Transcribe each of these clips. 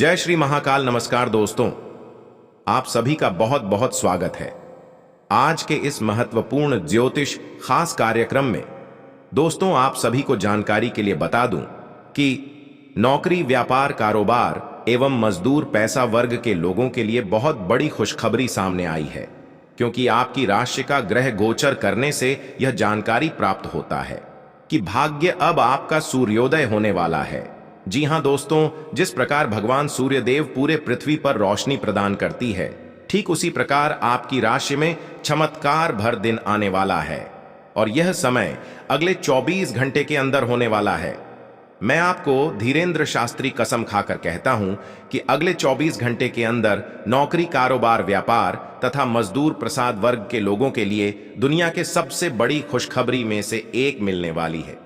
जय श्री महाकाल। नमस्कार दोस्तों, आप सभी का बहुत बहुत स्वागत है आज के इस महत्वपूर्ण ज्योतिष खास कार्यक्रम में। दोस्तों, आप सभी को जानकारी के लिए बता दूं कि नौकरी, व्यापार, कारोबार एवं मजदूर पैसा वर्ग के लोगों के लिए बहुत बड़ी खुशखबरी सामने आई है, क्योंकि आपकी राशि का ग्रह गोचर करने से यह जानकारी प्राप्त होता है कि भाग्य अब आपका सूर्योदय होने वाला है। जी हां दोस्तों, जिस प्रकार भगवान सूर्यदेव पूरे पृथ्वी पर रोशनी प्रदान करती है, ठीक उसी प्रकार आपकी राशि में चमत्कार भर दिन आने वाला है और यह समय अगले 24 घंटे के अंदर होने वाला है। मैं आपको धीरेन्द्र शास्त्री कसम खाकर कहता हूं कि अगले 24 घंटे के अंदर नौकरी, कारोबार, व्यापार तथा मजदूर प्रसाद वर्ग के लोगों के लिए दुनिया के सबसे बड़ी खुशखबरी में से एक मिलने वाली है।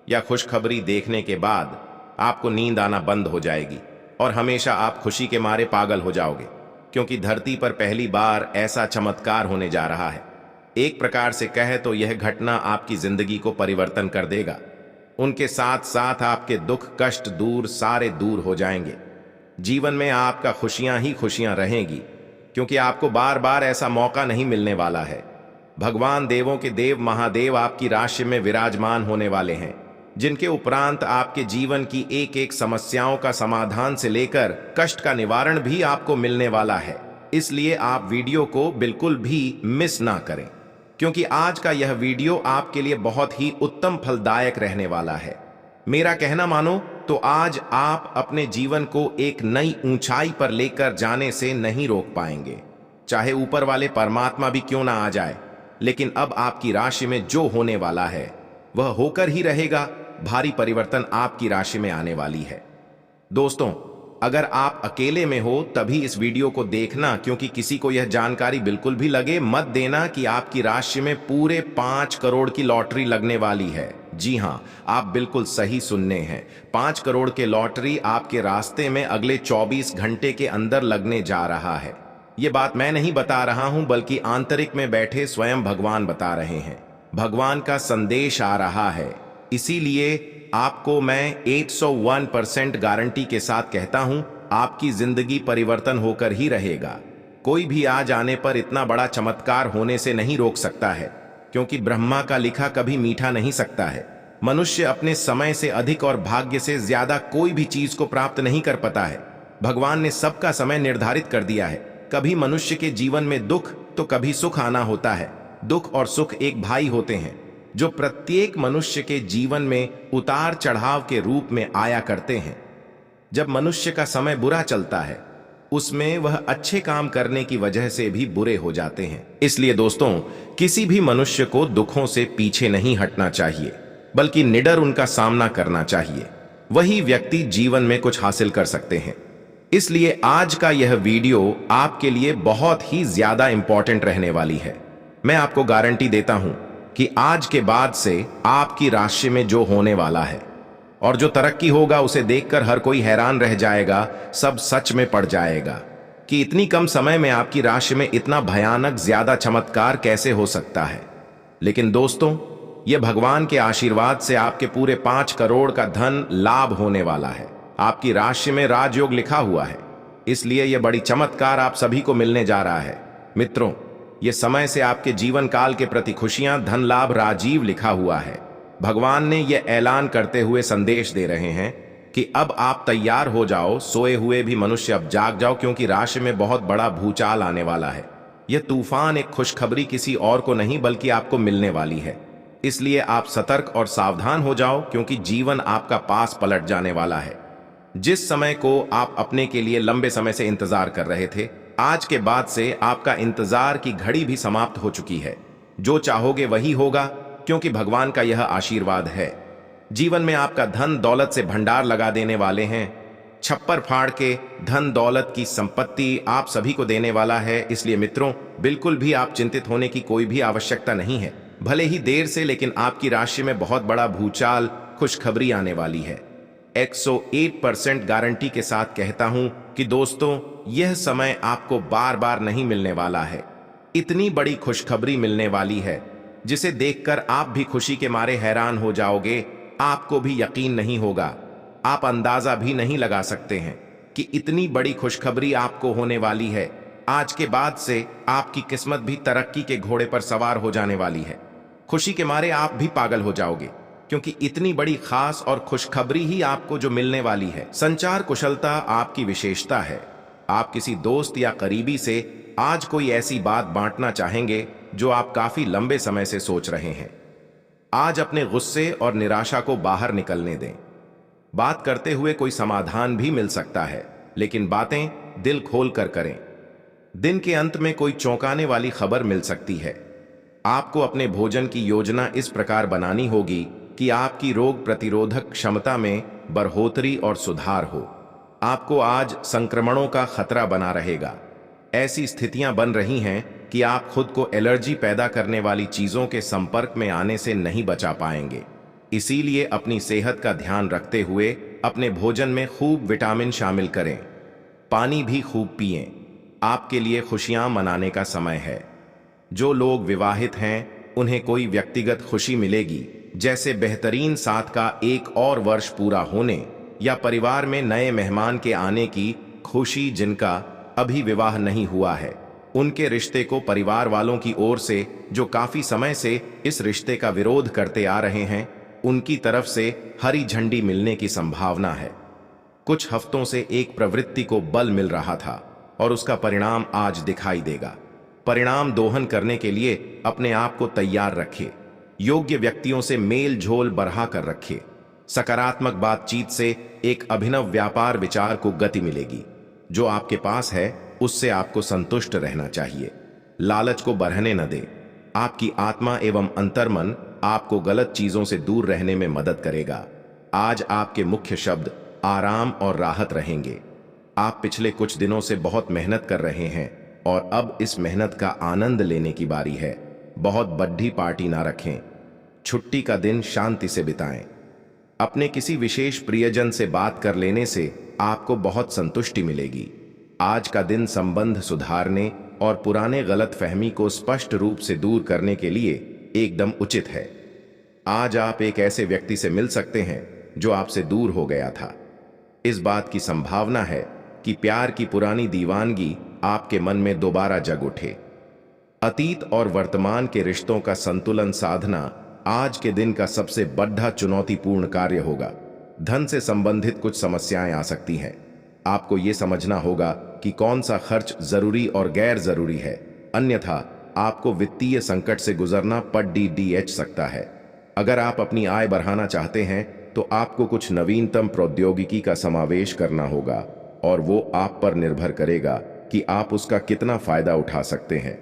यह खुशखबरी देखने के बाद आपको नींद आना बंद हो जाएगी और हमेशा आप खुशी के मारे पागल हो जाओगे, क्योंकि धरती पर पहली बार ऐसा चमत्कार होने जा रहा है। एक प्रकार से कहे तो यह घटना आपकी जिंदगी को परिवर्तन कर देगा। उनके साथ साथ आपके दुख, कष्ट सारे दूर हो जाएंगे। जीवन में आपका खुशियां ही खुशियां रहेंगी, क्योंकि आपको बार बार ऐसा मौका नहीं मिलने वाला है। भगवान देवों के देव महादेव आपकी राशि में विराजमान होने वाले हैं, जिनके उपरांत आपके जीवन की एक एक समस्याओं का समाधान से लेकर कष्ट का निवारण भी आपको मिलने वाला है। इसलिए आप वीडियो को बिल्कुल भी मिस ना करें, क्योंकि आज का यह वीडियो आपके लिए बहुत ही उत्तम फलदायक रहने वाला है। मेरा कहना मानो तो आज आप अपने जीवन को एक नई ऊंचाई पर लेकर जाने से नहीं रोक पाएंगे, चाहे ऊपर वाले परमात्मा भी क्यों ना आ जाए। लेकिन अब आपकी राशि में जो होने वाला है वह होकर ही रहेगा। भारी परिवर्तन आपकी राशि में आने वाली है। दोस्तों, अगर आप अकेले में हो तभी इस वीडियो को देखना, क्योंकि किसी को यह जानकारी बिल्कुल भी लगे मत देना कि आपकी राशि में पूरे 5 करोड़ की लॉटरी लगने वाली है। जी हां, आप बिल्कुल सही सुनने हैं। 5 करोड़ के लॉटरी आपके रास्ते में अगले 24 घंटे के अंदर लगने जा रहा है। यह बात मैं नहीं बता रहा हूं, बल्कि आंतरिक में बैठे स्वयं भगवान बता रहे हैं। भगवान का संदेश आ रहा है। इसीलिए आपको मैं 101% गारंटी के साथ कहता हूं, आपकी जिंदगी परिवर्तन होकर ही रहेगा। कोई भी आज आने पर इतना बड़ा चमत्कार होने से नहीं रोक सकता है, क्योंकि ब्रह्मा का लिखा कभी मीठा नहीं सकता है। मनुष्य अपने समय से अधिक और भाग्य से ज्यादा कोई भी चीज को प्राप्त नहीं कर पाता है। भगवान ने सबका समय निर्धारित कर दिया है। कभी मनुष्य के जीवन में दुख तो कभी सुख आना होता है। दुख और सुख एक भाई होते हैं, जो प्रत्येक मनुष्य के जीवन में उतार चढ़ाव के रूप में आया करते हैं। जब मनुष्य का समय बुरा चलता है, उसमें वह अच्छे काम करने की वजह से भी बुरे हो जाते हैं। इसलिए दोस्तों, किसी भी मनुष्य को दुखों से पीछे नहीं हटना चाहिए, बल्कि निडर उनका सामना करना चाहिए। वही व्यक्ति जीवन में कुछ हासिल कर सकते हैं। इसलिए आज का यह वीडियो आपके लिए बहुत ही ज्यादा इंपॉर्टेंट रहने वाली है। मैं आपको गारंटी देता हूं कि आज के बाद से आपकी राशि में जो होने वाला है और जो तरक्की होगा, उसे देखकर हर कोई हैरान रह जाएगा। सब सच में पड़ जाएगा कि इतनी कम समय में आपकी राशि में इतना भयानक ज्यादा चमत्कार कैसे हो सकता है। लेकिन दोस्तों, यह भगवान के आशीर्वाद से आपके पूरे 5 करोड़ का धन लाभ होने वाला है। आपकी राशि में राजयोग लिखा हुआ है, इसलिए यह बड़ी चमत्कार आप सभी को मिलने जा रहा है। मित्रों, यह समय से आपके जीवन काल के प्रति खुशियां, धन लाभ, राजीव लिखा हुआ है। भगवान ने यह ऐलान करते हुए संदेश दे रहे हैं कि अब आप तैयार हो जाओ। सोए हुए भी मनुष्य अब जाग जाओ, क्योंकि राशि में बहुत बड़ा भूचाल आने वाला है। यह तूफान एक खुशखबरी किसी और को नहीं बल्कि आपको मिलने वाली है। इसलिए आप सतर्क और सावधान हो जाओ, क्योंकि जीवन आपका पास पलट जाने वाला है। जिस समय को आप अपने के लिए लंबे समय से इंतजार कर रहे थे, आज के बाद से आपका इंतजार की घड़ी भी समाप्त हो चुकी है। जो चाहोगे वही होगा, क्योंकि भगवान का यह आशीर्वाद है। जीवन में आपका धन दौलत से भंडार लगा देने वाले हैं। छप्पर फाड़ के धन दौलत की संपत्ति आप सभी को देने वाला है। इसलिए मित्रों, बिल्कुल भी आप चिंतित होने की कोई भी आवश्यकता नहीं है। भले ही देर से, लेकिन आपकी राशि में बहुत बड़ा भूचाल, खुशखबरी आने वाली है। 101% गारंटी के साथ कहता हूं कि दोस्तों, यह समय आपको बार बार नहीं मिलने वाला है। इतनी बड़ी खुशखबरी मिलने वाली है, जिसे देखकर आप भी खुशी के मारे हैरान हो जाओगे। आपको भी यकीन नहीं होगा, आप अंदाजा भी नहीं लगा सकते हैं। कि इतनी बड़ी खुशखबरी आपको होने वाली है। आज के बाद से आपकी किस्मत भी तरक्की के घोड़े पर सवार हो जाने वाली है। खुशी के मारे आप भी पागल हो जाओगे, क्योंकि इतनी बड़ी खास और खुशखबरी ही आपको जो मिलने वाली है। संचार कुशलता आपकी विशेषता है। आप किसी दोस्त या करीबी से आज कोई ऐसी बात बांटना चाहेंगे जो आप काफी लंबे समय से सोच रहे हैं। आज अपने गुस्से और निराशा को बाहर निकलने दें। बात करते हुए कोई समाधान भी मिल सकता है, लेकिन बातें दिल खोल कर करें। दिन के अंत में कोई चौंकाने वाली खबर मिल सकती है। आपको अपने भोजन की योजना इस प्रकार बनानी होगी कि आपकी रोग प्रतिरोधक क्षमता में बढ़ोतरी और सुधार हो। आपको आज संक्रमणों का खतरा बना रहेगा। ऐसी स्थितियां बन रही हैं कि आप खुद को एलर्जी पैदा करने वाली चीजों के संपर्क में आने से नहीं बचा पाएंगे। इसीलिए अपनी सेहत का ध्यान रखते हुए अपने भोजन में खूब विटामिन शामिल करें। पानी भी खूब पिएं। आपके लिए खुशियां मनाने का समय है। जो लोग विवाहित हैं उन्हें कोई व्यक्तिगत खुशी मिलेगी, जैसे बेहतरीन साथ का एक और वर्ष पूरा होने या परिवार में नए मेहमान के आने की खुशी। जिनका अभी विवाह नहीं हुआ है, उनके रिश्ते को परिवार वालों की ओर से जो काफी समय से इस रिश्ते का विरोध करते आ रहे हैं, उनकी तरफ से हरी झंडी मिलने की संभावना है। कुछ हफ्तों से एक प्रवृत्ति को बल मिल रहा था और उसका परिणाम आज दिखाई देगा। परिणाम दोहन करने के लिए अपने आप को तैयार रखें। योग्य व्यक्तियों से मेल झोल बढ़ा कर रखें। सकारात्मक बातचीत से एक अभिनव व्यापार विचार को गति मिलेगी। जो आपके पास है उससे आपको संतुष्ट रहना चाहिए। लालच को बढ़ने न दें। आपकी आत्मा एवं अंतर्मन आपको गलत चीजों से दूर रहने में मदद करेगा। आज आपके मुख्य शब्द आराम और राहत रहेंगे। आप पिछले कुछ दिनों से बहुत मेहनत कर रहे हैं और अब इस मेहनत का आनंद लेने की बारी है। बहुत बड़ी पार्टी ना रखें। छुट्टी का दिन शांति से बिताएं। अपने किसी विशेष प्रियजन से बात कर लेने से आपको बहुत संतुष्टि मिलेगी। आज का दिन संबंध सुधारने और पुराने गलतफहमी को स्पष्ट रूप से दूर करने के लिए एकदम उचित है। आज आप एक ऐसे व्यक्ति से मिल सकते हैं जो आपसे दूर हो गया था। इस बात की संभावना है कि प्यार की पुरानी दीवानगी आपके मन में दोबारा जग उठे। अतीत और वर्तमान के रिश्तों का संतुलन साधना आज के दिन का सबसे बड़ा चुनौतीपूर्ण कार्य होगा। धन से संबंधित कुछ समस्याएं आ सकती हैं। आपको यह समझना होगा कि कौन सा खर्च जरूरी और गैर जरूरी है, अन्यथा आपको वित्तीय संकट से गुजरना पड़ सकता है। अगर आप अपनी आय बढ़ाना चाहते हैं तो आपको कुछ नवीनतम प्रौद्योगिकी का समावेश करना होगा और वो आप पर निर्भर करेगा कि आप उसका कितना फायदा उठा सकते हैं,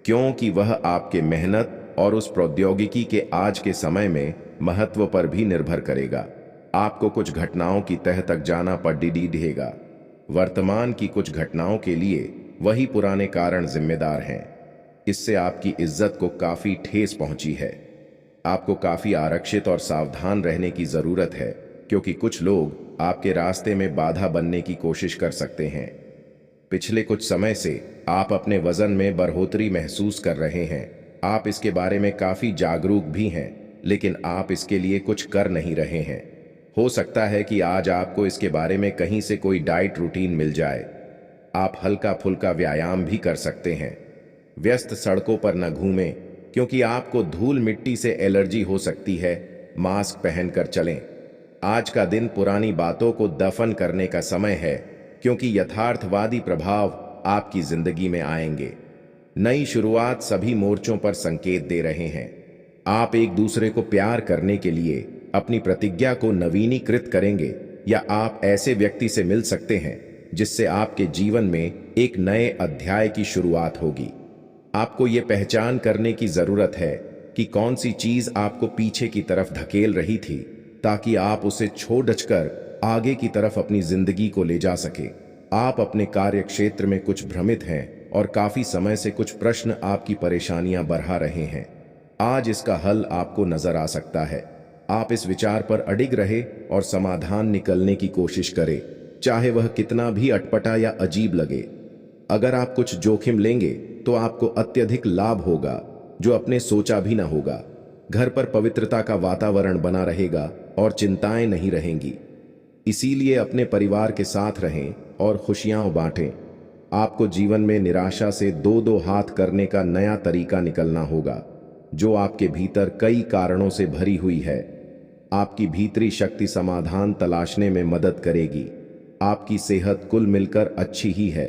क्योंकि वह आपके मेहनत और उस प्रौद्योगिकी के आज के समय में महत्व पर भी निर्भर करेगा। आपको कुछ घटनाओं की तह तक जाना पड़ेगा। वर्तमान की कुछ घटनाओं के लिए वही पुराने कारण जिम्मेदार हैं। इससे आपकी इज्जत को काफी ठेस पहुंची है। आपको काफी आरक्षित और सावधान रहने की जरूरत है, क्योंकि कुछ लोग आपके रास्ते में बाधा बनने की कोशिश कर सकते हैं। पिछले कुछ समय से आप अपने वजन में बढ़ोतरी महसूस कर रहे हैं। आप इसके बारे में काफी जागरूक भी हैं, लेकिन आप इसके लिए कुछ कर नहीं रहे हैं। हो सकता है कि आज आपको इसके बारे में कहीं से कोई डाइट रूटीन मिल जाए। आप हल्का फुल्का व्यायाम भी कर सकते हैं। व्यस्त सड़कों पर न घूमें, क्योंकि आपको धूल मिट्टी से एलर्जी हो सकती है। मास्क पहनकर चलें। आज का दिन पुरानी बातों को दफन करने का समय है, क्योंकि यथार्थवादी प्रभाव आपकी जिंदगी में आएंगे। नई शुरुआत सभी मोर्चों पर संकेत दे रहे हैं। आप एक दूसरे को प्यार करने के लिए अपनी प्रतिज्ञा को नवीनीकृत करेंगे, या आप ऐसे व्यक्ति से मिल सकते हैं जिससे आपके जीवन में एक नए अध्याय की शुरुआत होगी। आपको ये पहचान करने की जरूरत है कि कौन सी चीज आपको पीछे की तरफ धकेल रही थी, ताकि आप उसे छोड़कर आगे की तरफ अपनी जिंदगी को ले जा सके। आप अपने कार्य क्षेत्र में कुछ भ्रमित हैं और काफी समय से कुछ प्रश्न आपकी परेशानियां बढ़ा रहे हैं। आज इसका हल आपको नजर आ सकता है। आप इस विचार पर अडिग रहे और समाधान निकलने की कोशिश करें, चाहे वह कितना भी अटपटा या अजीब लगे। अगर आप कुछ जोखिम लेंगे तो आपको अत्यधिक लाभ होगा, जो अपने सोचा भी ना होगा। घर पर पवित्रता का वातावरण बना रहेगा और चिंताएं नहीं रहेंगी। इसीलिए अपने परिवार के साथ रहें और खुशियां बांटें। आपको जीवन में निराशा से दो दो हाथ करने का नया तरीका निकलना होगा, जो आपके भीतर कई कारणों से भरी हुई है। आपकी भीतरी शक्ति समाधान तलाशने में मदद करेगी। आपकी सेहत कुल मिलकर अच्छी ही है,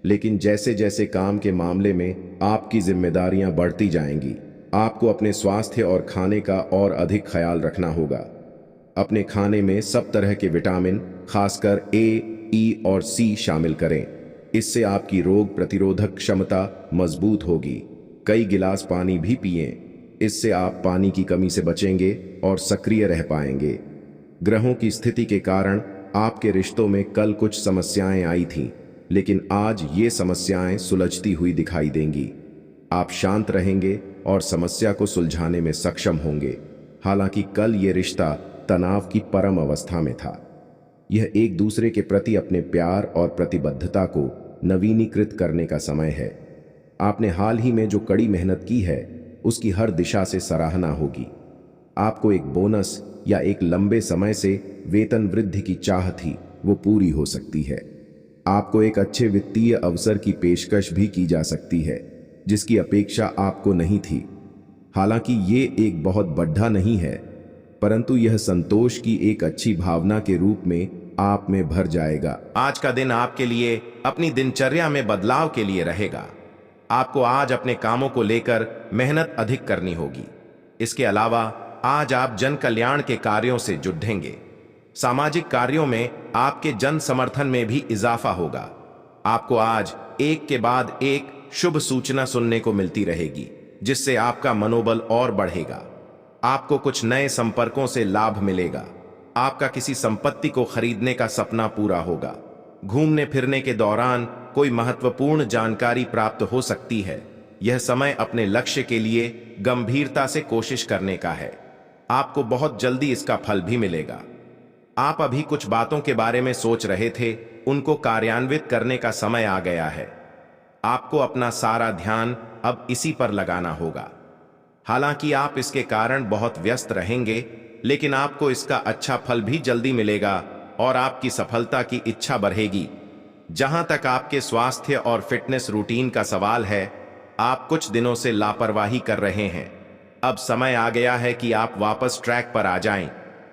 लेकिन जैसे जैसे काम के मामले में आपकी जिम्मेदारियां बढ़ती जाएंगी, आपको अपने स्वास्थ्य और खाने का और अधिक ख्याल रखना होगा। अपने खाने में सब तरह के विटामिन, खासकर ए, ई और सी शामिल करें। इससे आपकी रोग प्रतिरोधक क्षमता मजबूत होगी। कई गिलास पानी भी पिएं। इससे आप पानी की कमी से बचेंगे और सक्रिय रह पाएंगे। ग्रहों की स्थिति के कारण आपके रिश्तों में कल कुछ समस्याएं आई थीं, लेकिन आज ये समस्याएं सुलझती हुई दिखाई देंगी। आप शांत रहेंगे और समस्या को सुलझाने में सक्षम होंगे। हालांकि कल ये रिश्ता तनाव की परम अवस्था में था। यह एक दूसरे के प्रति अपने प्यार और प्रतिबद्धता को नवीनीकृत करने का समय है। आपने हाल ही में जो कड़ी मेहनत की है, उसकी हर दिशा से सराहना होगी। आपको एक बोनस या एक लंबे समय से वेतन वृद्धि की चाह थी, वो पूरी हो सकती है। आपको एक अच्छे वित्तीय अवसर की पेशकश भी की जा सकती है, जिसकी अपेक्षा आपको नहीं थी। हालांकि ये एक बहुत बड़ा नहीं है, परंतु यह संतोष की एक अच्छी भावना के रूप में आप में भर जाएगा। आज का दिन आपके लिए अपनी दिनचर्या में बदलाव के लिए रहेगा। आपको आज अपने कामों को लेकर मेहनत अधिक करनी होगी। इसके अलावा आज आप जन कल्याण के कार्यों से जुटेंगे। सामाजिक कार्यों में आपके जन समर्थन में भी इजाफा होगा। आपको आज एक के बाद एक शुभ सूचना सुनने को मिलती रहेगी, जिससे आपका मनोबल और बढ़ेगा। आपको कुछ नए संपर्कों से लाभ मिलेगा। आपका किसी संपत्ति को खरीदने का सपना पूरा होगा। घूमने फिरने के दौरान कोई महत्वपूर्ण जानकारी प्राप्त हो सकती है। यह समय अपने लक्ष्य के लिए गंभीरता से कोशिश करने का है। आपको बहुत जल्दी इसका फल भी मिलेगा। आप अभी कुछ बातों के बारे में सोच रहे थे, उनको कार्यान्वित करने का समय आ गया है। आपको अपना सारा ध्यान अब इसी पर लगाना होगा। हालांकि आप इसके कारण बहुत व्यस्त रहेंगे, लेकिन आपको इसका अच्छा फल भी जल्दी मिलेगा और आपकी सफलता की इच्छा बढ़ेगी। जहां तक आपके स्वास्थ्य और फिटनेस रूटीन का सवाल है, आप कुछ दिनों से लापरवाही कर रहे हैं। अब समय आ गया है कि आप वापस ट्रैक पर आ जाएं,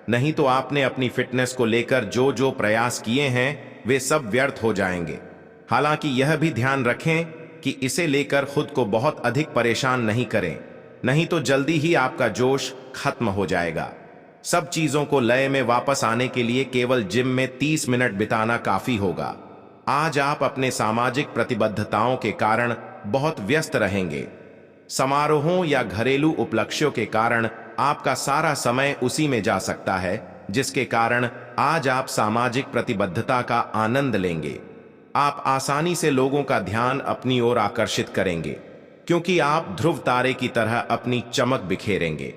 नहीं तो आपने अपनी फिटनेस को लेकर जो जो प्रयास किए हैं वे सब व्यर्थ हो जाएंगे। हालांकि यह भी ध्यान रखें कि इसे लेकर खुद को बहुत अधिक परेशान नहीं करें, नहीं तो जल्दी ही आपका जोश खत्म हो जाएगा। सब चीजों को लय में वापस आने के लिए केवल जिम में 30 मिनट बिताना काफी होगा। आज आप अपने सामाजिक प्रतिबद्धताओं के कारण बहुत व्यस्त रहेंगे। समारोहों या घरेलू उपलक्ष्यों के कारण आपका सारा समय उसी में जा सकता है, जिसके कारण आज आप सामाजिक प्रतिबद्धता का आनंद लेंगे। आप आसानी से लोगों का ध्यान अपनी ओर आकर्षित करेंगे, क्योंकि आप ध्रुव तारे की तरह अपनी चमक बिखेरेंगे।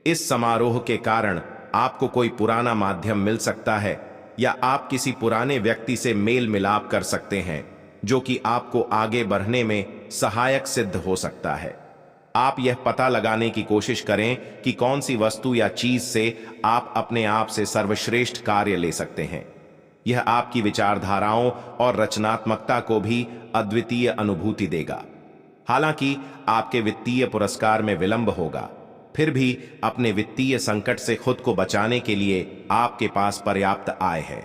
इस समारोह के कारण आपको कोई पुराना माध्यम मिल सकता है, या आप किसी पुराने व्यक्ति से मेल मिलाप कर सकते हैं, जो कि आपको आगे बढ़ने में सहायक सिद्ध हो सकता है। आप यह पता लगाने की कोशिश करें कि कौन सी वस्तु या चीज से आप अपने आप से सर्वश्रेष्ठ कार्य ले सकते हैं। यह आपकी विचारधाराओं और रचनात्मकता को भी अद्वितीय अनुभूति देगा। हालांकि आपके वित्तीय पुरस्कार में विलंब होगा, फिर भी अपने वित्तीय संकट से खुद को बचाने के लिए आपके पास पर्याप्त आय है।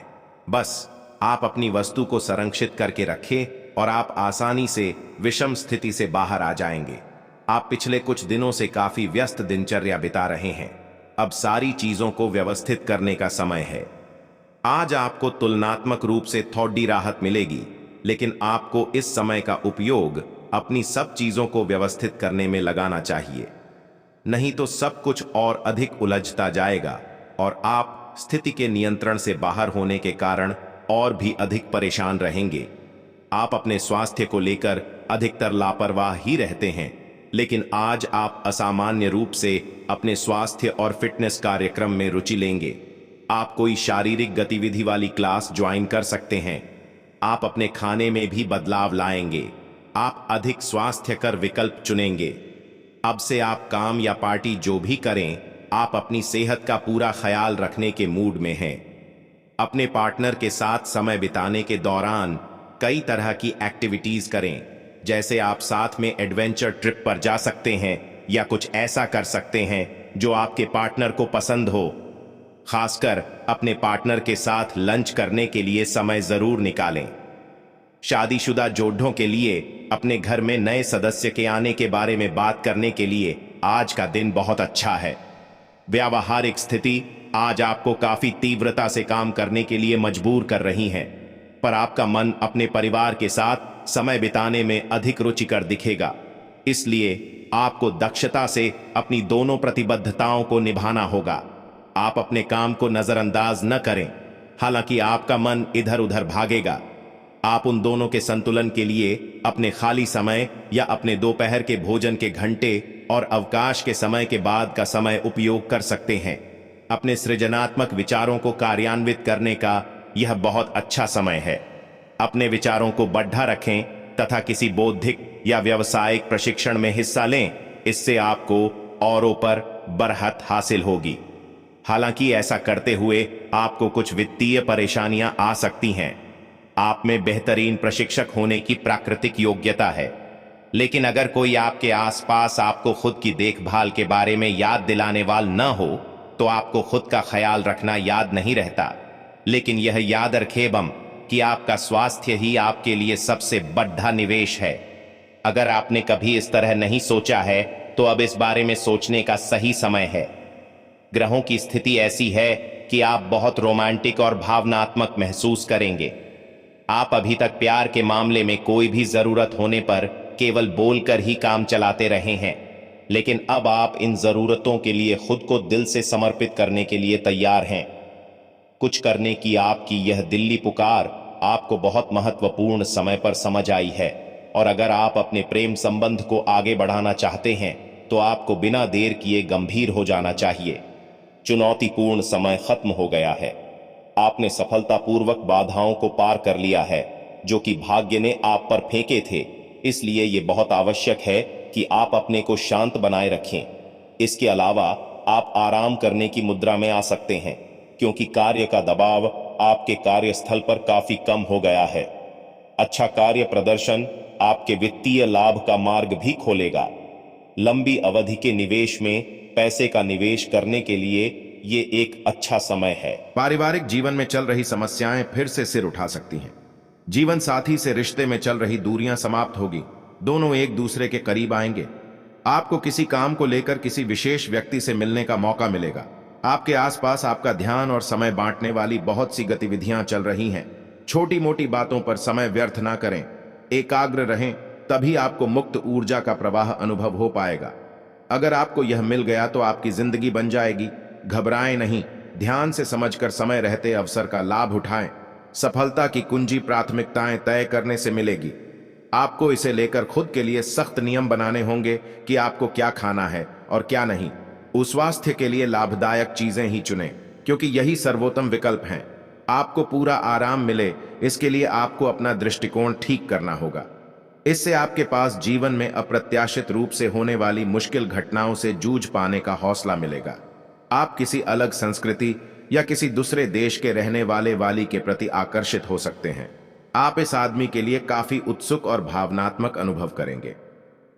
बस आप अपनी वस्तु को संरक्षित करके रखें और आप आसानी से विषम स्थिति से बाहर आ जाएंगे। आप पिछले कुछ दिनों से काफी व्यस्त दिनचर्या बिता रहे हैं। अब सारी चीजों को व्यवस्थित करने का समय है। आज आपको तुलनात्मक रूप से थोड़ी राहत मिलेगी, लेकिन आपको इस समय का उपयोग अपनी सब चीजों को व्यवस्थित करने में लगाना चाहिए, नहीं तो सब कुछ और अधिक उलझता जाएगा और आप स्थिति के नियंत्रण से बाहर होने के कारण और भी अधिक परेशान रहेंगे। आप अपने स्वास्थ्य को लेकर अधिकतर लापरवाह ही रहते हैं, लेकिन आज आप असामान्य रूप से अपने स्वास्थ्य और फिटनेस कार्यक्रम में रुचि लेंगे। आप कोई शारीरिक गतिविधि वाली क्लास ज्वाइन कर सकते हैं। आप अपने खाने में भी बदलाव लाएंगे। आप अधिक स्वास्थ्यकर विकल्प चुनेंगे। अब से आप काम या पार्टी जो भी करें, आप अपनी सेहत का पूरा ख्याल रखने के मूड में हैं। अपने पार्टनर के साथ समय बिताने के दौरान कई तरह की एक्टिविटीज करें, जैसे आप साथ में एडवेंचर ट्रिप पर जा सकते हैं या कुछ ऐसा कर सकते हैं जो आपके पार्टनर को पसंद हो। खासकर अपने पार्टनर के साथ लंच करने के लिए समय जरूर निकालें। शादीशुदा जोड़ों के लिए अपने घर में नए सदस्य के आने के बारे में बात करने के लिए आज का दिन बहुत अच्छा है। व्यावहारिक स्थिति आज आपको काफी तीव्रता से काम करने के लिए मजबूर कर रही है, पर आपका मन अपने परिवार के साथ समय बिताने में अधिक रुचिकर दिखेगा। इसलिए आपको दक्षता से अपनी दोनों प्रतिबद्धताओं को निभाना होगा। आप अपने काम को नजरअंदाज न करें, हालांकि आपका मन इधर उधर भागेगा। आप उन दोनों के संतुलन के लिए अपने खाली समय या अपने दोपहर के भोजन के घंटे और अवकाश के समय के बाद का समय उपयोग कर सकते हैं। अपने सृजनात्मक विचारों को कार्यान्वित करने का यह बहुत अच्छा समय है। अपने विचारों को बढ़ा रखें तथा किसी बौद्धिक या व्यावसायिक प्रशिक्षण में हिस्सा लें। इससे आपको औरों पर बरहत हासिल होगी। हालांकि ऐसा करते हुए आपको कुछ वित्तीय परेशानियां आ सकती हैं। आप में बेहतरीन प्रशिक्षक होने की प्राकृतिक योग्यता है, लेकिन अगर कोई आपके आसपास आपको खुद की देखभाल के बारे में याद दिलाने वाला न हो तो आपको खुद का ख्याल रखना याद नहीं रहता। लेकिन यह याद रखें कि आपका स्वास्थ्य ही आपके लिए सबसे बड़ा निवेश है। अगर आपने कभी इस तरह नहीं सोचा है तो अब इस बारे में सोचने का सही समय है। ग्रहों की स्थिति ऐसी है कि आप बहुत रोमांटिक और भावनात्मक महसूस करेंगे। आप अभी तक प्यार के मामले में कोई भी जरूरत होने पर केवल बोलकर ही काम चलाते रहे हैं, लेकिन अब आप इन जरूरतों के लिए खुद को दिल से समर्पित करने के लिए तैयार हैं। कुछ करने की आपकी यह दिल्ली पुकार आपको बहुत महत्वपूर्ण समय पर समझ आई है, और अगर आप अपने प्रेम संबंध को आगे बढ़ाना चाहते हैं तो आपको बिना देर किए गंभीर हो जाना चाहिए। चुनौतीपूर्ण समय खत्म हो गया है। आपने सफलतापूर्वक बाधाओं को पार कर लिया है जो कि भाग्य ने आप पर फेंके थे। इसलिए यह बहुत आवश्यक है कि आप अपने को शांत बनाए रखें। इसके अलावा आप आराम करने की मुद्रा में आ सकते हैं, क्योंकि कार्य का दबाव आपके कार्यस्थल पर काफी कम हो गया है। अच्छा कार्य प्रदर्शन आपके वित्तीय लाभ का मार्ग भी खोलेगा। लंबी अवधि के निवेश में पैसे का निवेश करने के लिए ये एक अच्छा समय है। पारिवारिक जीवन में चल रही समस्याएं फिर से सिर उठा सकती हैं। जीवन साथी से रिश्ते में चल रही दूरियां समाप्त होगी। दोनों एक दूसरे के करीब आएंगे। आपको किसी काम को लेकर किसी विशेष व्यक्ति से मिलने का मौका मिलेगा। आपके आसपास आपका ध्यान और समय बांटने वाली बहुत सी गतिविधियां चल रही हैं। छोटी मोटी बातों पर समय व्यर्थ ना करें, एकाग्र रहें, तभी आपको मुक्त ऊर्जा का प्रवाह अनुभव हो पाएगा। अगर आपको यह मिल गया तो आपकी जिंदगी बन जाएगी। घबराएं नहीं, ध्यान से समझकर समय रहते अवसर का लाभ उठाएं। सफलता की कुंजी प्राथमिकताएं तय करने से मिलेगी। आपको इसे लेकर खुद के लिए सख्त नियम बनाने होंगे कि आपको क्या खाना है और क्या नहीं। उस स्वास्थ्य के लिए लाभदायक चीजें ही चुनें, क्योंकि यही सर्वोत्तम विकल्प हैं। आपको पूरा आराम मिले, इसके लिए आपको अपना दृष्टिकोण ठीक करना होगा। इससे आपके पास जीवन में अप्रत्याशित रूप से होने वाली मुश्किल घटनाओं से जूझ पाने का हौसला मिलेगा। आप किसी अलग संस्कृति या किसी दूसरे देश के रहने वाली के प्रति आकर्षित हो सकते हैं। आप इस आदमी के लिए काफी उत्सुक और भावनात्मक अनुभव करेंगे।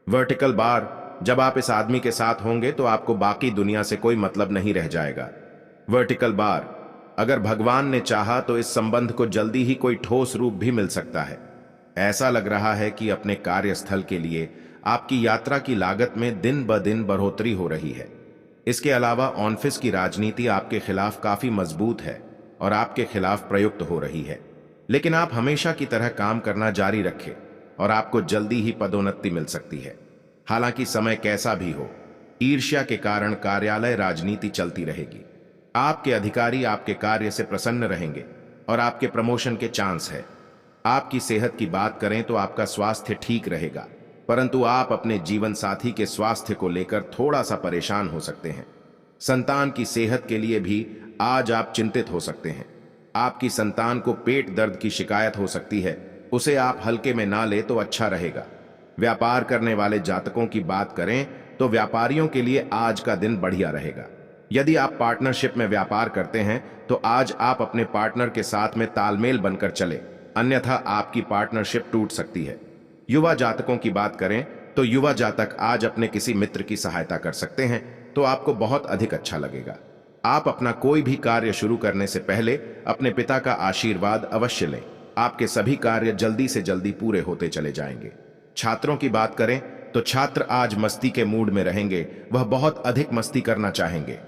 वर्टिकल बार, जब आप इस आदमी के साथ होंगे तो आपको बाकी दुनिया से कोई मतलब नहीं रह जाएगा। वर्टिकल बार, अगर भगवान ने चाहा तो इस संबंध को जल्दी ही कोई ठोस रूप भी मिल सकता है। ऐसा लग रहा है कि अपने कार्यस्थल के लिए आपकी यात्रा की लागत में दिन ब दिन बढ़ोतरी हो रही है। इसके अलावा ऑफिस की राजनीति आपके खिलाफ काफी मजबूत है और आपके खिलाफ प्रयुक्त हो रही है, लेकिन आप हमेशा की तरह काम करना जारी रखें और आपको जल्दी ही पदोन्नति मिल सकती है। हालांकि समय कैसा भी हो, ईर्ष्या के कारण कार्यालय राजनीति चलती रहेगी। आपके अधिकारी आपके कार्य से प्रसन्न रहेंगे और आपके प्रमोशन के चांस है। आपकी सेहत की बात करें तो आपका स्वास्थ्य ठीक रहेगा, परंतु आप अपने जीवन साथी के स्वास्थ्य को लेकर थोड़ा सा परेशान हो सकते हैं। संतान की सेहत के लिए भी आज आप चिंतित हो सकते हैं। आपकी संतान को पेट दर्द की शिकायत हो सकती है, उसे आप हल्के में ना ले तो अच्छा रहेगा। व्यापार करने वाले जातकों की बात करें तो व्यापारियों के लिए आज का दिन बढ़िया रहेगा। यदि आप पार्टनरशिप में व्यापार करते हैं तो आज आप अपने पार्टनर के साथ में तालमेल बनकर चले, अन्यथा आपकी पार्टनरशिप टूट सकती है। युवा जातकों की बात करें तो युवा जातक आज अपने किसी मित्र की सहायता कर सकते हैं तो आपको बहुत अधिक अच्छा लगेगा। आप अपना कोई भी कार्य शुरू करने से पहले अपने पिता का आशीर्वाद अवश्य लें। आपके सभी कार्य जल्दी से जल्दी पूरे होते चले जाएंगे। छात्रों की बात करें तो छात्र आज मस्ती के मूड में रहेंगे, वह बहुत अधिक मस्ती करना चाहेंगे।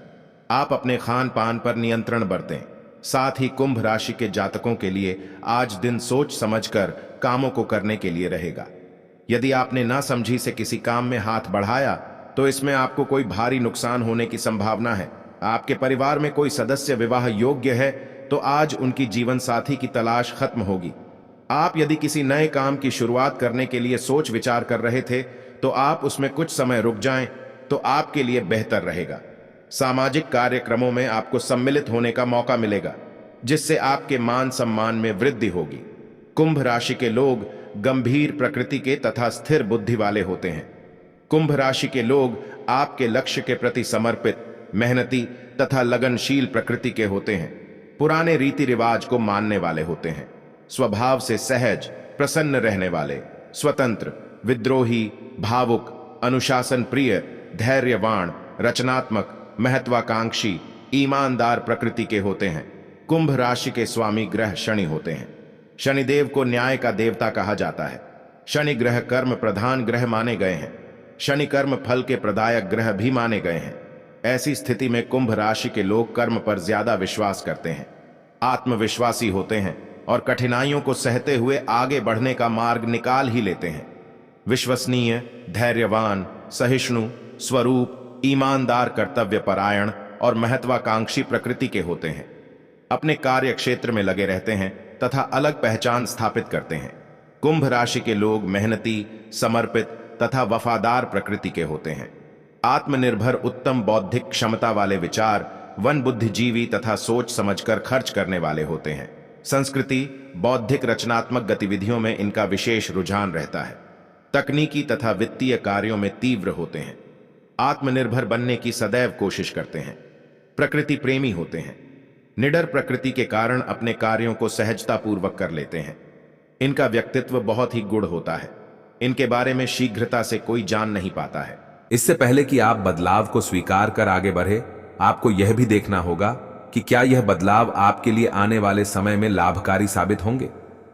आप अपने खान पान पर नियंत्रण बरतें। साथ ही कुंभ राशि के जातकों के लिए आज दिन सोच समझकर कामों को करने के लिए रहेगा। यदि आपने ना समझी से किसी काम में हाथ बढ़ाया तो इसमें आपको कोई भारी नुकसान होने की संभावना है। आपके परिवार में कोई सदस्य विवाह योग्य है तो आज उनकी जीवन साथी की तलाश खत्म होगी। आप यदि किसी नए काम की शुरुआत करने के लिए सोच विचार कर रहे थे तो आप उसमें कुछ समय रुक जाएं तो आपके लिए बेहतर रहेगा। सामाजिक कार्यक्रमों में आपको सम्मिलित होने का मौका मिलेगा, जिससे आपके मान सम्मान में वृद्धि होगी। कुंभ राशि के लोग गंभीर प्रकृति के तथा स्थिर बुद्धि वाले होते हैं। कुंभ राशि के लोग आपके लक्ष्य के प्रति समर्पित, मेहनती तथा लगनशील प्रकृति के होते हैं। पुराने रीति रिवाज को मानने वाले होते हैं। स्वभाव से सहज, प्रसन्न रहने वाले, स्वतंत्र, विद्रोही, भावुक, अनुशासन प्रिय, धैर्यवान, रचनात्मक, महत्वाकांक्षी, ईमानदार प्रकृति के होते हैं। कुंभ राशि के स्वामी ग्रह शनि होते हैं। शनिदेव को न्याय का देवता कहा जाता है। शनि ग्रह कर्म प्रधान ग्रह माने गए हैं। शनि कर्म फल के प्रदायक ग्रह भी माने गए हैं। ऐसी स्थिति में कुंभ राशि के लोग कर्म पर ज्यादा विश्वास करते हैं, आत्मविश्वासी होते हैं और कठिनाइयों को सहते हुए आगे बढ़ने का मार्ग निकाल ही लेते हैं। विश्वसनीय, धैर्यवान, सहिष्णु, स्वरूप, ईमानदार, कर्तव्यपरायण और महत्वाकांक्षी प्रकृति के होते हैं। अपने कार्य क्षेत्र में लगे रहते हैं तथा अलग पहचान स्थापित करते हैं। कुंभ राशि के लोग मेहनती, समर्पित तथा वफादार प्रकृति के होते हैं। आत्मनिर्भर, उत्तम बौद्धिक क्षमता वाले विचार, वन बुद्धिजीवी तथा सोच समझकर खर्च करने वाले होते हैं। संस्कृति, बौद्धिक, रचनात्मक गतिविधियों में इनका विशेष रुझान रहता है। तकनीकी तथा वित्तीय कार्यों में तीव्र होते हैं। आत्मनिर्भर बनने की सदैव कोशिश करते हैं। प्रकृति प्रेमी होते हैं। निडर प्रकृति के कारण अपने कार्यों को सहजतापूर्वक कर लेते हैं। इनका व्यक्तित्व बहुत ही गुड़ होता है। इनके बारे में शीघ्रता से कोई जान नहीं पाता है। इससे पहले कि आप बदलाव को स्वीकार कर आगे बढ़े, आपको यह भी देखना होगा कि क्या यह बदलाव आपके लिए आने वाले समय में लाभकारी साबित होंगे।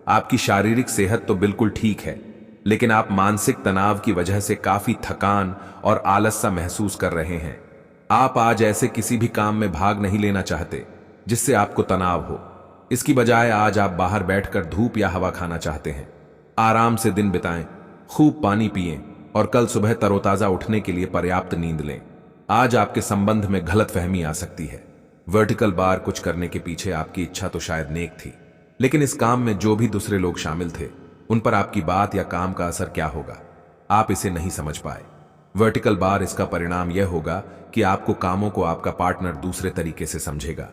आपकी शारीरिक सेहत तो बिल्कुल ठीक है, लेकिन आप मानसिक तनाव की वजह से काफी थकान और आलस सा महसूस कर रहे हैं। आप आज ऐसे किसी भी काम में भाग नहीं लेना चाहते जिससे आपको तनाव हो। इसकी बजाय आज आप बाहर बैठकर धूप या हवा खाना चाहते हैं। आराम से दिन बिताएं, खूब पानी पिएं और कल सुबह तरोताजा उठने के लिए पर्याप्त नींद लें। आज आपके संबंध में गलतफहमी आ सकती है। वर्टिकल बार कुछ करने के पीछे आपकी इच्छा तो शायद नेक थी, लेकिन इस काम में जो भी दूसरे लोग शामिल थे उन पर आपकी बात या काम का असर क्या होगा, आप इसे नहीं समझ पाए। वर्टिकल बार, इसका परिणाम यह होगा कि आपको कामों को आपका पार्टनर दूसरे तरीके से समझेगा।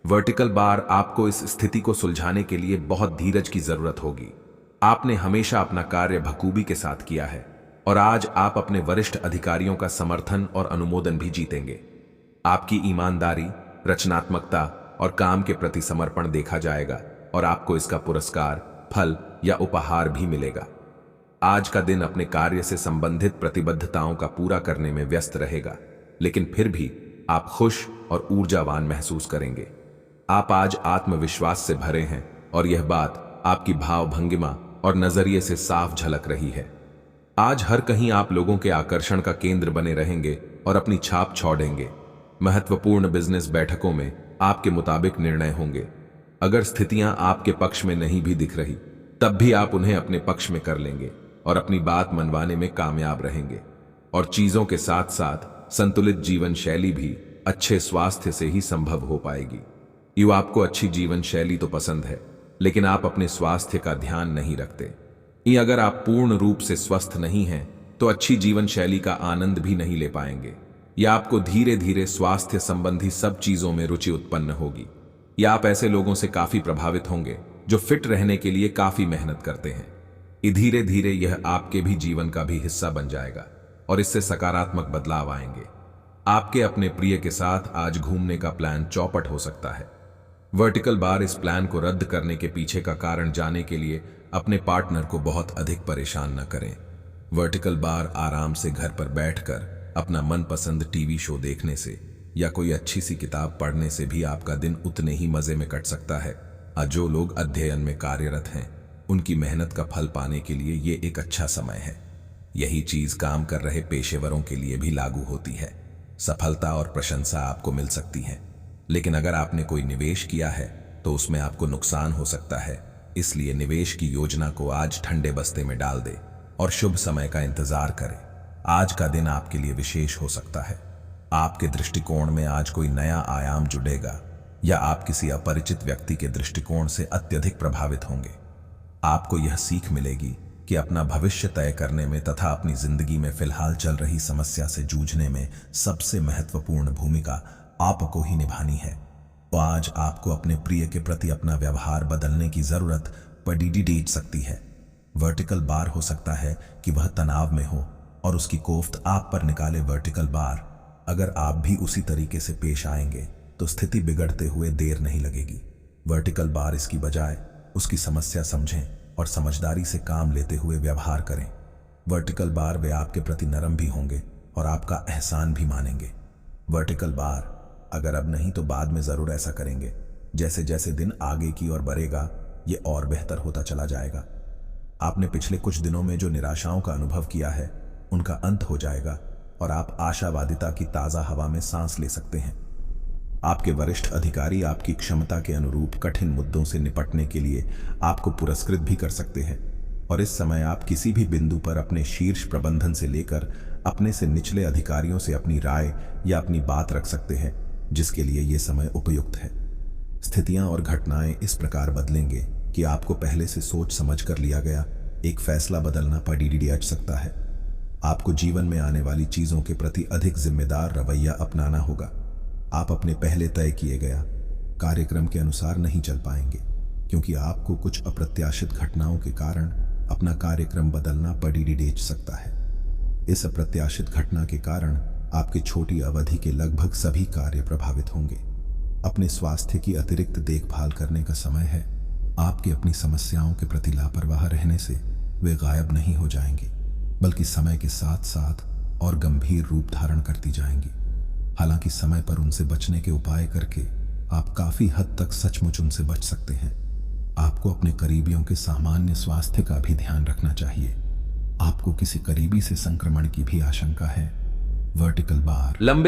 वर्टिकल बार, आपको इस स्थिति को सुलझाने के लिए बहुत धीरज की जरूरत होगी। आपने हमेशा अपना कार्य बखूबी के साथ किया है और आज आप अपने वरिष्ठ अधिकारियों का समर्थन और अनुमोदन भी जीतेंगे। आपकी ईमानदारी, रचनात्मकता और काम के प्रति समर्पण देखा जाएगा और आपको इसका पुरस्कार, फल या उपहार भी मिलेगा। आज का दिन अपने कार्य से संबंधित प्रतिबद्धताओं का पूरा करने में व्यस्त रहेगा, लेकिन फिर भी आप खुश और ऊर्जावान महसूस करेंगे। आप आज आत्मविश्वास से भरे हैं और यह बात आपकी भाव भंगिमा और नजरिए से साफ झलक रही है। आज हर कहीं आप लोगों के आकर्षण का केंद्र बने रहेंगे और अपनी छाप छोड़ेंगे। महत्वपूर्ण बिजनेस बैठकों में आपके मुताबिक निर्णय होंगे। अगर स्थितियां आपके पक्ष में नहीं भी दिख रही, तब भी आप उन्हें अपने पक्ष में कर लेंगे और अपनी बात मनवाने में कामयाब रहेंगे। और चीजों के साथ साथ संतुलित जीवन शैली भी अच्छे स्वास्थ्य से ही संभव हो पाएगी। आपको अच्छी जीवन शैली तो पसंद है, लेकिन आप अपने स्वास्थ्य का ध्यान नहीं रखते। अगर आप पूर्ण रूप से स्वस्थ नहीं हैं, तो अच्छी जीवन शैली का आनंद भी नहीं ले पाएंगे। या आपको धीरे धीरे स्वास्थ्य संबंधी सब चीजों में रुचि उत्पन्न होगी। या आप ऐसे लोगों से काफी प्रभावित होंगे जो फिट रहने के लिए काफी मेहनत करते हैं। धीरे धीरे यह आपके भी जीवन का भी हिस्सा बन जाएगा और इससे सकारात्मक बदलाव आएंगे। आपके अपने प्रिय के साथ आज घूमने का प्लान चौपट हो सकता है। वर्टिकल बार इस प्लान को रद्द करने के पीछे का कारण जानने के लिए अपने पार्टनर को बहुत अधिक परेशान न करें। वर्टिकल बार आराम से घर पर बैठकर अपना मनपसंद टीवी शो देखने से या कोई अच्छी सी किताब पढ़ने से भी आपका दिन उतने ही मजे में कट सकता है। जो लोग अध्ययन में कार्यरत हैं उनकी मेहनत का फल पाने के लिए ये एक अच्छा समय है। यही चीज काम कर रहे पेशेवरों के लिए भी लागू होती है। सफलता और प्रशंसा आपको मिल सकती है, लेकिन अगर आपने कोई निवेश किया है तो उसमें आपको नुकसान हो सकता है। इसलिए निवेश की योजना को आज ठंडे बस्ते में डाल दे और शुभ समय का इंतजार करें। आज का दिन आपके लिए विशेष हो सकता है। आपके दृष्टिकोण में आज कोई नया आयाम जुड़ेगा या आप किसी अपरिचित व्यक्ति के दृष्टिकोण से अत्यधिक प्रभावित होंगे। आपको यह सीख मिलेगी कि अपना भविष्य तय करने में तथा अपनी जिंदगी में फिलहाल चल रही समस्या से जूझने में सबसे महत्वपूर्ण भूमिका आपको ही निभानी है। तो आज आपको अपने प्रिय के प्रति अपना व्यवहार बदलने की जरूरत पड़ सकती है। वर्टिकल बार हो सकता है कि वह तनाव में हो और उसकी कोफ्त आप पर निकाले। वर्टिकल बार, अगर आप भी उसी तरीके से पेश आएंगे तो स्थिति बिगड़ते हुए देर नहीं लगेगी। वर्टिकल बार इसकी बजाय उसकी समस्या समझें और समझदारी से काम लेते हुए व्यवहार करें। वर्टिकल बार वे आपके प्रति नरम भी होंगे और आपका एहसान भी मानेंगे। वर्टिकल बार, अगर अब नहीं तो बाद में जरूर ऐसा करेंगे। जैसे जैसे दिन आगे की ओर बढ़ेगा ये और बेहतर होता चला जाएगा। आपने पिछले कुछ दिनों में जो निराशाओं का अनुभव किया है उनका अंत हो जाएगा और आप आशावादिता की ताजा हवा में सांस ले सकते हैं। आपके वरिष्ठ अधिकारी आपकी क्षमता के अनुरूप कठिन मुद्दों से निपटने के लिए आपको पुरस्कृत भी कर सकते हैं और इस समय आप किसी भी बिंदु पर अपने शीर्ष प्रबंधन से लेकर अपने से निचले अधिकारियों से अपनी राय या अपनी बात रख सकते हैं, जिसके लिए यह समय उपयुक्त है। स्थितियां और घटनाएं इस प्रकार बदलेंगे कि आपको पहले से सोच समझ कर लिया गया एक फैसला बदलना पड़ सकता है। आपको जीवन में आने वाली चीजों के प्रति अधिक जिम्मेदार रवैया अपनाना होगा। आप अपने पहले तय किए गया कार्यक्रम के अनुसार नहीं चल पाएंगे, क्योंकि आपको कुछ अप्रत्याशित घटनाओं के कारण अपना कार्यक्रम बदलना पड़ सकता है। इस अप्रत्याशित घटना के कारण आपके छोटी अवधि के लगभग सभी कार्य प्रभावित होंगे। अपने स्वास्थ्य की अतिरिक्त देखभाल करने का समय है। आपकी अपनी समस्याओं के प्रति लापरवाह रहने से वे गायब नहीं हो जाएंगी, बल्कि समय के साथ साथ और गंभीर रूप धारण करती जाएंगी। हालांकि समय पर उनसे बचने के उपाय करके आप काफी हद तक सचमुच उनसे बच सकते हैं। आपको अपने करीबियों के सामान्य स्वास्थ्य का भी ध्यान रखना चाहिए। आपको किसी करीबी से संक्रमण की भी आशंका है। वर्टिकल बार, लंबे